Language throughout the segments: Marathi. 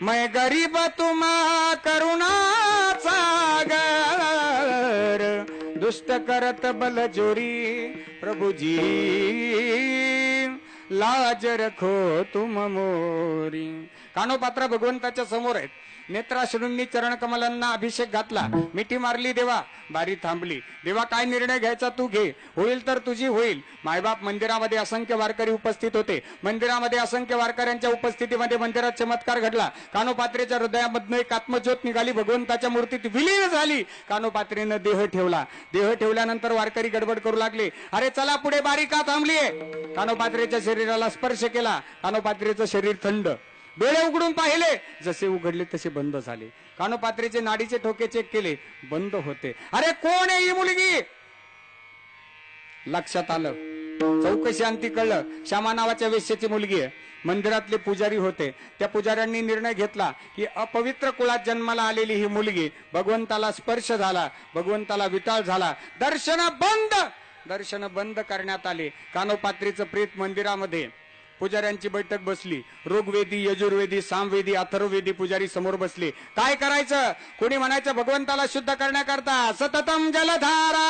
मैं गरीब तुम्हा करुणा सागर, दुष्ट करत बल जोरी प्रभुजी, लाज रखो तुम मोरी. कानोपात्रा भगवंताच्या समोर आहेत. नेत्राश्रूंनी चरण कमलांना अभिषेक घातला, मिठी मारली देवा, बारी थांबली. देवा काय निर्णय घ्यायचा तू घे, होईल तर तुझी होईल. मायबाप मंदिरामध्ये असंख्य वारकरी उपस्थित होते. मंदिरामध्ये असंख्य वारकऱ्यांच्या उपस्थितीमध्ये मंदिरात चमत्कार घडला. कानोपात्रेच्या हृदयामधनं एक आत्मज्योत निघाली, भगवंताच्या मूर्तीत विलीन झाली. कानोपात्रेनं देह ठेवला. देह ठेवल्यानंतर वारकरी गडबड करू लागले, अरे चला पुढे, बारी का थांबलीये? कानोपात्रेच्या शरीराला स्पर्श केला. कानोपात्रेचं शरीर थंड. डोळे उघडून पाहिले, जसे उघडले तसे बंद झाले. कानोपात्रेचे नाडीचे ठोके चेक केले, बंद होते. अरे कोण आहे ही मुलगी? लक्षात आलं. चौकशी अंती कळलं, श्यामा नावाच्या वेश्येची मुलगी आहे. मंदिरातले पुजारी होते. त्या पुजाऱ्यांनी निर्णय घेतला की अपवित्र कुळात जन्माला आलेली ही मुलगी, भगवंताला स्पर्श झाला, भगवंताला विटाळ झाला, दर्शन बंद करण्यात आले. कानोपात्रेचं प्रेत मंदिरामध्ये. पुजाऱ्यांची बैठक बसली. ऋग्वेदी, यजुर्वेदी, सामवेदी, अथर्ववेदी पुजारी समोर बसले. काय करायचं? कोणी म्हणायचं भगवंताला शुद्ध करण्याकरता सततम जलधारा,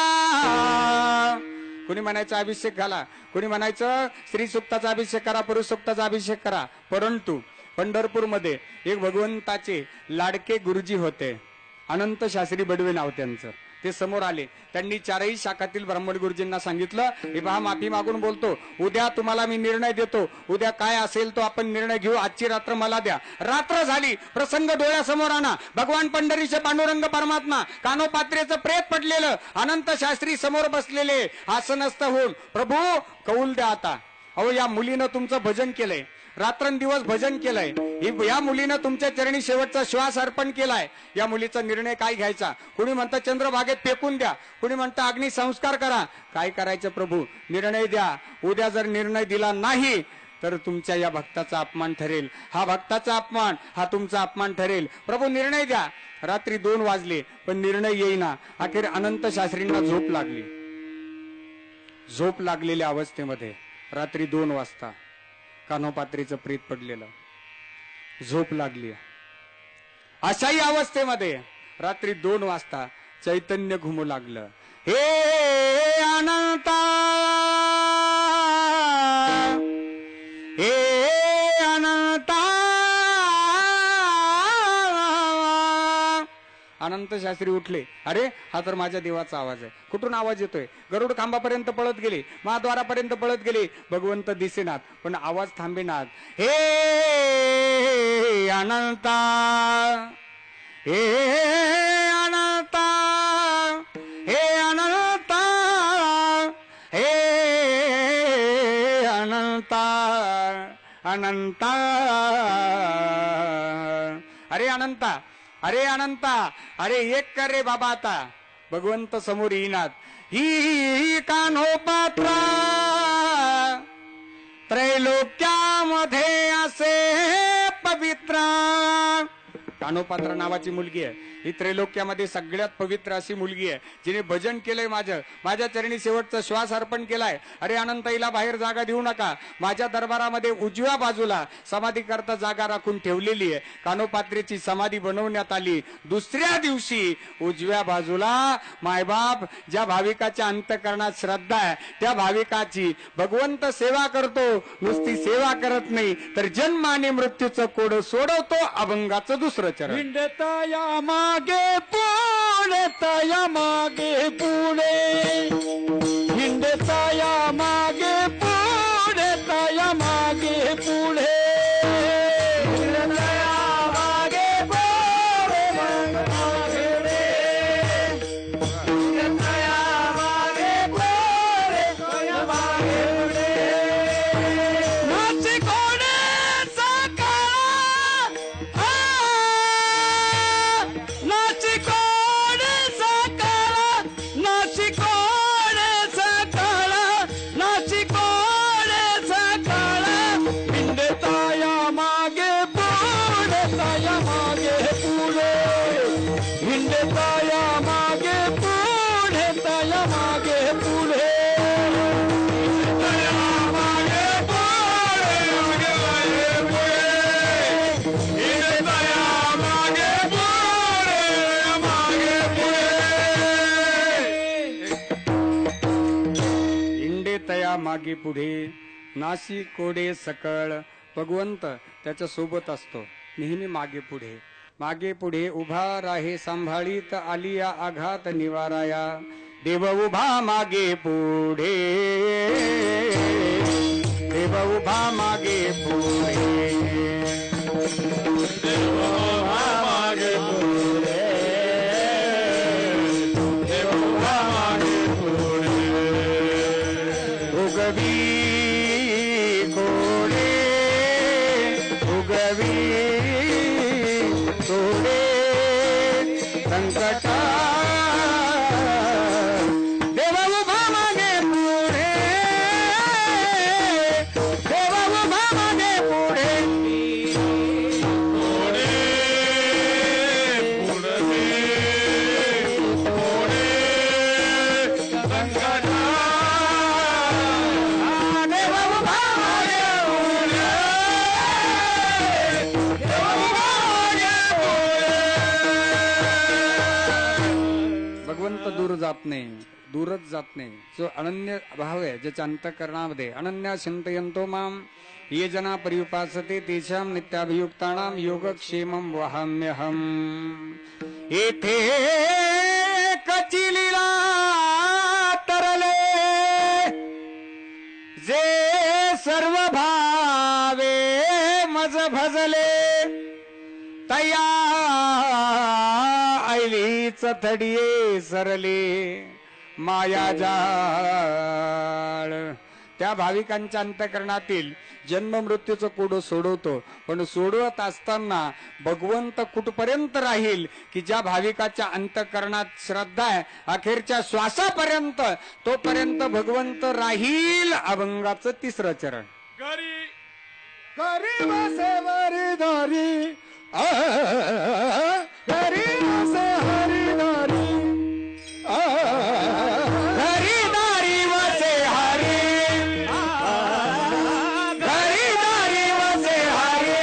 कोणी म्हणायचं अभिषेक घाला, कोणी म्हणायचं श्री सुक्ताचा अभिषेक करा, पुरुष सुक्ताचा अभिषेक करा. परंतु पंढरपूरमध्ये एक भगवंताचे लाडके गुरुजी होते, अनंत शास्त्री बडवे नाव त्यांचं. ते समोर आले. त्यांनी चारही शाखातील ब्राह्मण गुरुजींना सांगितलं, हे पहा माफी मागून बोलतो, उद्या तुम्हाला मी निर्णय देतो, उद्या काय असेल तो आपण निर्णय घेऊ, आजची रात्र मला द्या. रात्र झाली. प्रसंग डोळ्यासमोर आणा. भगवान पंढरीचे पांडुरंग परमात्मा, कानोपात्रेचं प्रेत पडलेलं, अनंत शास्त्री समोर बसलेले, आसनस्थ होऊन, प्रभू कौल द्या आता. अहो या मुलीनं तुमचं भजन केलंय, रात्रंदिवस भजन केलंय, या मुलीनं तुमच्या चरणी शेवटचा श्वास अर्पण केलाय. या मुलीचा निर्णय काय घ्यायचा? कुणी म्हणतं चंद्रभागेत फेकून द्या, कुणी म्हणतं अग्नी संस्कार करा. काय करायचं प्रभू? निर्णय द्या. उद्या जर निर्णय दिला नाही तर तुमच्या या भक्ताचा अपमान ठरेल. हा भक्ताचा अपमान, हा तुमचा अपमान ठरेल. प्रभू निर्णय द्या. रात्री 2 वाजले पण निर्णय येईना. अखेर अनंत शास्त्रींना झोप लागली. झोप लागलेल्या अवस्थेमध्ये रात्री 2 वाजता कानोपात्रेचं प्रेत पडलेलं, झोप लागली. अशाही अवस्थेमध्ये रात्री 2 वाजता चैतन्य घुमू लागलं. हे अनंता, हे अनंता. अनंत शास्त्री उठले. अरे हा तर माझ्या देवाचा आवाज आहे. कुठून आवाज येतोय? गरुड खांबापर्यंत पळत गेले, महाद्वारापर्यंत पळत गेले, भगवंत दिसेनात पण आवाज थांबेनात. हे अनंता, हे अनंता, हे अनंता, हे अनंता, अनंता. अरे अनंता, अरे अनंता, अरे एक कर रे बाबा आता. भगवंत समोर येईनात. ही कान्होपात्रा त्रैलोक्यामध्ये असे पवित्र. कान्होपात्रा नावाची मुलगी आहे. ही त्रैलोक्यामध्ये सगळ्यात पवित्र अशी मुलगी आहे, जिने भजन केलंय, माझ्या चरणी शेवटचा श्वास अर्पण केलाय. अरे अनंताईला बाहेर जागा देऊ नका. माझ्या दरबारामध्ये उजव्या बाजूला समाधी करता जागा राखून ठेवलेली आहे. कान्होपात्रेची समाधी बनवण्यात आली. दुसऱ्या दिवशी उजव्या बाजूला मायबाप ज्या भाविकाच्या अंतःकरणात श्रद्धा आहे त्या भाविकाची भगवंत सेवा करतो. नुसती सेवा करत नाही तर जन्म आणि मृत्यूचं कोड सोडवतो. अभंगाचं दुसरं चरण. हिंडताया मागे पुढे, तया मागे पुढे, हिंडताया मागे पुढे, तया मागे पुढे, हिंडताया मागे पुढे, मागे पुढे, हिंडताया मागे पुढे, तया मागे पुढे. नाची कोणाचा काळ, नाची कोणाचा काळ, नाची कोणाचा काळ, नाची मागे पुढे नाशी कोडे सकळ. भगवंत त्याच्या सोबत असतो नेहमी मागे पुढे. मागे पुढे उभा राहे सांभाळीत आलिया आघात निवाराया. देव उभा मागे पुढे, देव उभा मागे पुढे, देव उभा मागे पुढे, देव उभा मागे पुढे. उगवी कोडे, उगवी कोडे संकटा. देव उभा मागे पुढे, देव उभा मागे पुढे. पुढे पुढे पुढे संकटा. देव उभा मागे पुढे, देव उभा मागे पुढे. भगवंत दूर जात नाही, दूरच जात नाही. जो अनन्य भाव आहे ज्याच्या अंतःकरणामध्ये अनन्या चिंतयन्तो माम ये जना पर्युपासते तेषां नित्याभियुक्तानां योगक्षेमं वहाम्यहम्. येथे कचिलीला तरले जे सर्व भावे मज भजले. तया ऐलीच थडिये सरले माया जाळ. त्या भाविकांच्या अंतःकरणातील जन्म मृत्यूचं कोडं सोडवतो. पण सोडवत असताना भगवंत कुठपर्यंत राहील की ज्या भाविकाच्या अंतःकरणात श्रद्धा आहे अखेरच्या श्वासापर्यंत तोपर्यंत भगवंत राहील. अभंगाचं तिसरं चरण. घरी करी बसे वरदारी, करी बसे हरिदारी, हरिदारी वसे हरी, हरिदारी वसे हरी,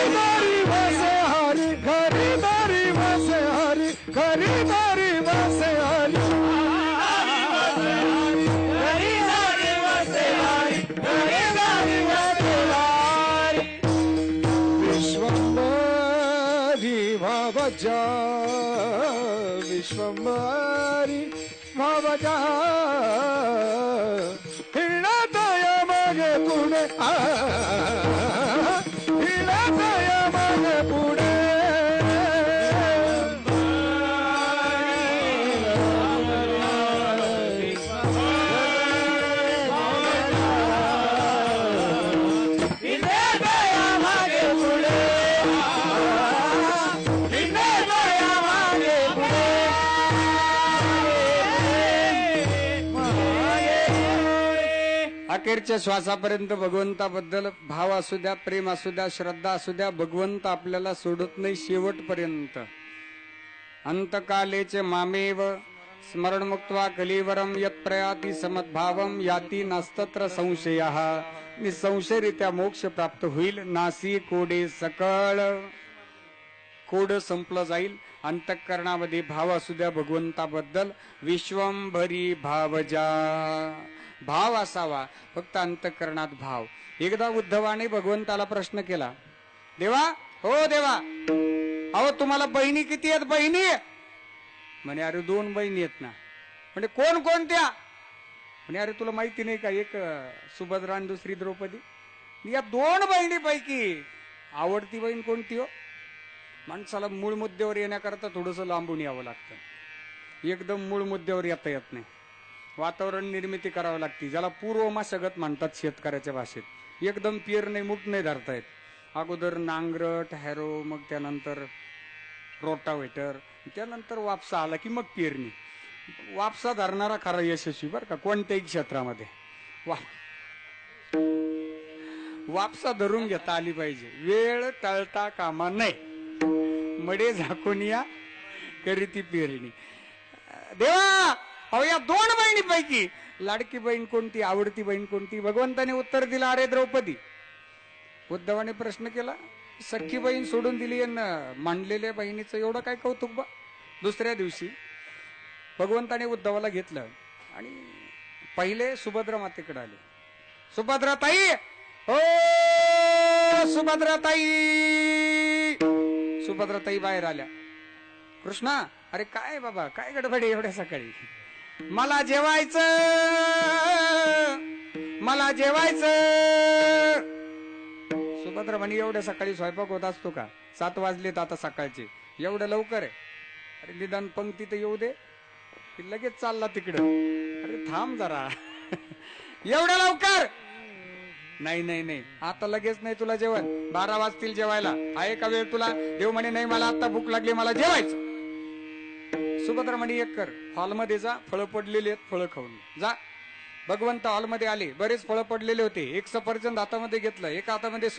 हरिदारी वसे हरी, हरिदारी वसे हरी, हरिदारी वसे हरी, हरिदारी वसे हरी, हरिदारी वसे हरी. विश्वंभरी भावजा, विश्वंभरी भावजा. हिंडतय मागे पुढे, हिंडतय मागे पुढे. हिंडतय मागे पुढे, हिंडतय मागे पुढे. अखेरच्या श्वासापर्यंत भगवंताबद्दल भाव असू द्या, प्रेम असू द्या, श्रद्धा असू द्या, भगवंत आपल्याला सोडत नाही शेवटपर्यंत. अंतकालेचे मामेव स्मरण मुक्त्वा कलीवरम यत् प्रयाती समद्भावम याती नास्तत्र संशयः. निसंशयरित्या मोक्ष प्राप्त होईल. नासी कोडे सकळ. कोड संपलं जाईल. अंतःकरणामध्ये भाव असू द्या भगवंताबद्दल. विश्वंभरी भावजा. भाव असावा फक्त अंतःकरणात भाव. एकदा उद्धवाने भगवंताला प्रश्न केला, देवा हो देवा, अहो तुम्हाला बहिणी किती आहेत? बहिणी म्हणे अरे 2 बहिणी आहेत ना. म्हणजे कोण कोणत्या? म्हणे अरे तुला माहिती नाही का, एक सुभद्रा आणि दुसरी द्रौपदी. या 2 बहिणीपैकी आवडती बहीण कोणती हो? माणसाला मूळ मुद्द्यावर येण्याकरता थोडस लांबून यावं लागतं. एकदम मूळ मुद्द्यावर येता येत नाही. वातावरण निर्मिती करावी लागते, ज्याला पूर्वमशागत म्हणतात शेतकऱ्याच्या भाषेत. एकदम पेरणे मुठ नाही धरता येत. अगोदर नांगरट, हॅरो, मग त्यानंतर रोटावेटर, त्यानंतर वापसा आला की मग पेरणी. वापसा धरणारा खरा यशस्वी बरं का कोणत्याही क्षेत्रामध्ये. वापसा धरून घेता आली पाहिजे. वेळ टळता कामा नये. मडे झाकून या करीती पेरणी. देवा अहो या 2 बहिणीपैकी लाडकी बहीण कोणती? आवडती बहीण कोणती? भगवंताने उत्तर दिलं अरे द्रौपदी. उद्धवाने प्रश्न केला, सख्खी बहीण सोडून दिली आणि मांडलेल्या बहिणीचं एवढं काय कौतुक बा? दुसऱ्या दिवशी भगवंताने उद्धवाला घेतलं आणि पहिले सुभद्रा मातेकडे आले. सुभद्राताई, ओ सुभद्राताई. सुभद्राताई बाहेर आल्या. कृष्णा, अरे काय बाबा, काय गडबड आहे एवढ्या सकाळी? मला जेवायचं, मला जेवायचं. सुभद्रा म्हणे, एवढ्या सकाळी स्वयंपाक होत असतो का? 7 वाजलेत आता सकाळचे, एवढं लवकर आहे? अरे निदान पंक्ती तर येऊ दे. लगेच चालला तिकडं. अरे थांब जरा. एवढ्या लवकर नाही नाही नाही, आता लगेच नाही तुला जेवण. 12 वाजतील जेवायला. आहे का वेळ तुला? देव म्हणे, नाही मला आता भूक लागली, मला जेवायचं. सुभद्रा म्हणे, एक कर, हॉलमध्ये जा, फळं पडलेली आहेत, फळं खाऊन जा. भगवंत हॉलमध्ये आले. बरेच फळं पडलेले होते. एक सफरचंद हातामध्ये घेतलं, एक हातामध्ये